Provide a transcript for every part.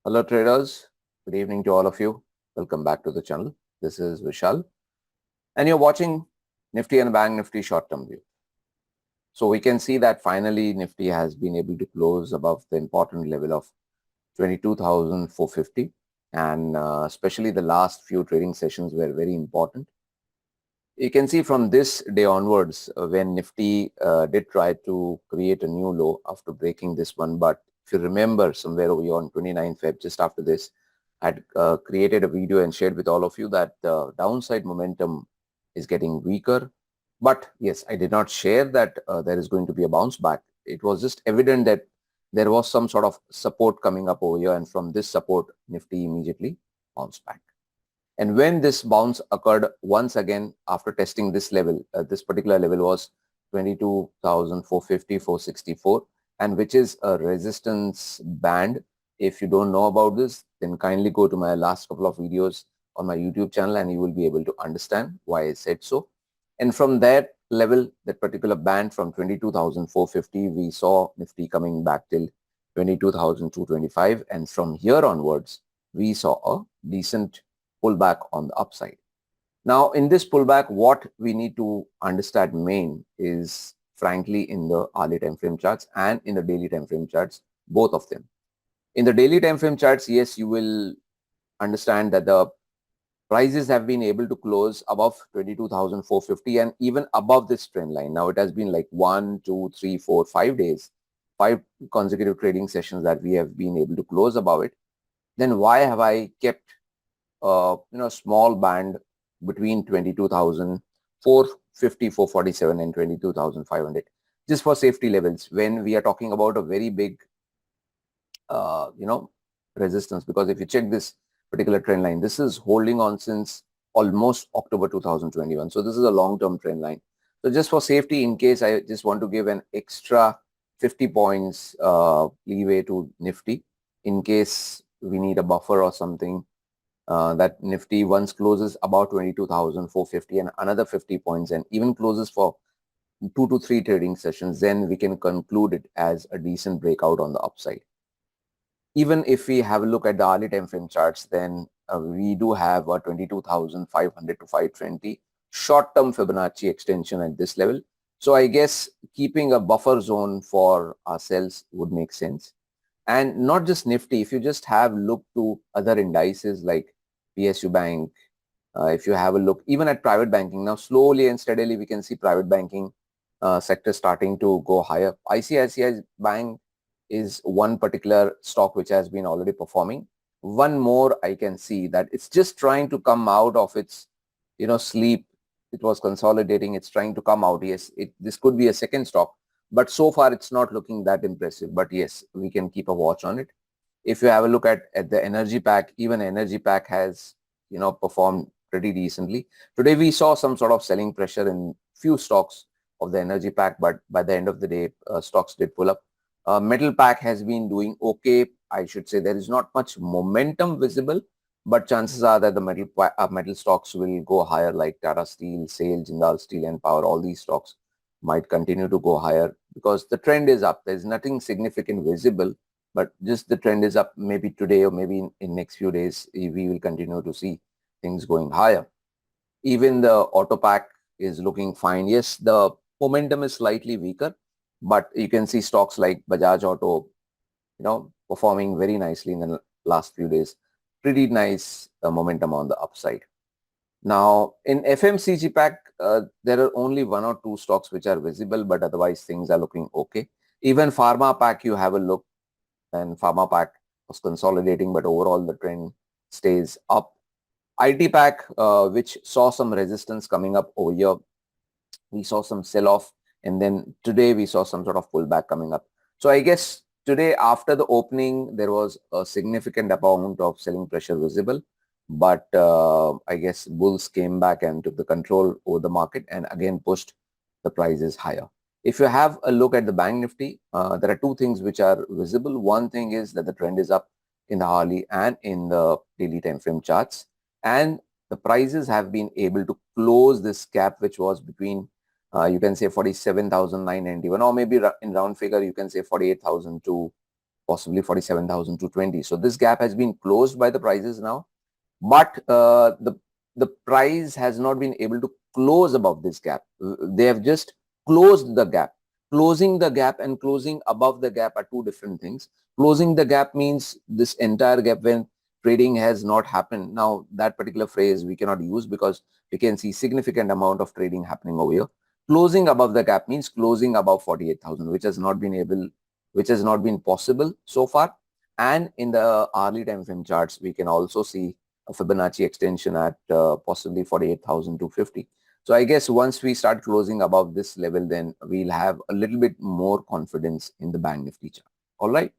Hello traders, good evening to all of you. Welcome back to the channel. This is Vishal and you're watching Nifty and Bank Nifty short-term view. So we can see that finally Nifty has been able to close above the important level of 22,450 and especially the last few trading sessions were very important. You can see from this day onwards when Nifty did try to create a new low after breaking this one, but if you remember somewhere over here on 29th Feb, just after this, I had created a video and shared with all of you that the downside momentum is getting weaker. But yes, I did not share that there is going to be a bounce back. It was just evident that there was some sort of support coming up over here, and from this support, Nifty immediately bounced back. And when this bounce occurred once again after testing this level, this particular level was 22,450, 464, and which is a resistance band. If you don't know about this, then kindly go to my last couple of videos on my YouTube channel and you will be able to understand why I said so. And from that level, that particular band from 22,450, we saw Nifty coming back till 22,225, and from here onwards, we saw a decent pullback on the upside. Now, in this pullback, what we need to understand main is frankly in the hourly time frame charts and in the daily time frame charts, both of them. In the daily time frame charts, yes, you will understand that the prices have been able to close above 22,450 and even above this trend line. Now, it has been like 1, 2, 3, 4, 5 days, 5 consecutive trading sessions that we have been able to close above it. Then why have I kept small band between 22,450, 447 and 22,500 just for safety levels when we are talking about a very big resistance? Because if you check this particular trend line, this is holding on since almost October 2021. So this is a long-term trend line. So just for safety, in case I just want to give an extra 50 points leeway to Nifty in case we need a buffer or something, that Nifty once closes about 22,450 and another 50 points and even closes for 2 to 3 trading sessions, then we can conclude it as a decent breakout on the upside. Even if we have a look at the hourly time frame charts, then we do have a 22,500 to 520 short-term Fibonacci extension at this level. So I guess keeping a buffer zone for ourselves would make sense. And not just Nifty, if you just have looked to other indices like PSU Bank, if you have a look even at private banking, now slowly and steadily we can see private banking sector starting to go higher. ICICI Bank is one particular stock which has been already performing. One more I can see that it's just trying to come out of its sleep. It was consolidating, it's trying to come out. Yes, this could be a second stock, but so far it's not looking that impressive. But yes, we can keep a watch on it. If you have a look at the energy pack, even energy pack has performed pretty decently. Today we saw some sort of selling pressure in few stocks of the energy pack, but by the end of the day stocks did pull up. Metal pack has been doing okay. I should say there is not much momentum visible, but chances are that the metal stocks will go higher, like Tata Steel, SAIL, Jindal Steel and Power. All these stocks might continue to go higher because the trend is up. There's nothing significant visible, but just the trend is up. Maybe today or maybe in next few days, we will continue to see things going higher. Even the auto pack is looking fine. Yes, the momentum is slightly weaker, but you can see stocks like Bajaj Auto, performing very nicely in the last few days. Pretty nice momentum on the upside. Now, in FMCG pack, there are only 1 or 2 stocks which are visible, but otherwise things are looking okay. Even pharma pack, you have a look, and pharma pack was consolidating, but overall the trend stays up. IT pack, which saw some resistance coming up over here, we saw some sell-off, and then today we saw some sort of pullback coming up. So I guess today after the opening, there was a significant amount of selling pressure visible, but I guess bulls came back and took the control over the market and again pushed the prices higher. If you have a look at the Bank Nifty, there are 2 things which are visible. One thing is that the trend is up in the hourly and in the daily time frame charts, and the prices have been able to close this gap which was between you can say 47,991, or maybe in round figure you can say 48,000 to possibly 47,220. So this gap has been closed by the prices now, but the price has not been able to close above this gap. They have just closed the gap. Closing the gap and closing above the gap are two different things. Closing the gap means this entire gap when trading has not happened. Now that particular phrase we cannot use because we can see significant amount of trading happening over here. Closing above the gap means closing above 48,000, which has not been possible so far. And in the hourly time frame charts, we can also see a Fibonacci extension at possibly 48,250. So I guess once we start closing above this level, then we'll have a little bit more confidence in the Bank Nifty chart. All right.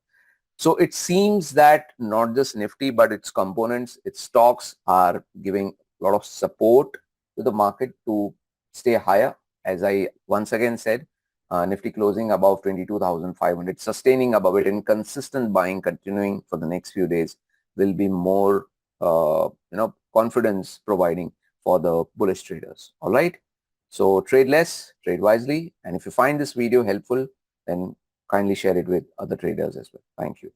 So it seems that not just Nifty, but its components, its stocks are giving a lot of support to the market to stay higher. As I once again said, Nifty closing above 22,500, sustaining above it, and consistent buying continuing for the next few days will be more, confidence providing for the bullish traders. All right. So trade less, trade wisely. And if you find this video helpful, then kindly share it with other traders as well. Thank you.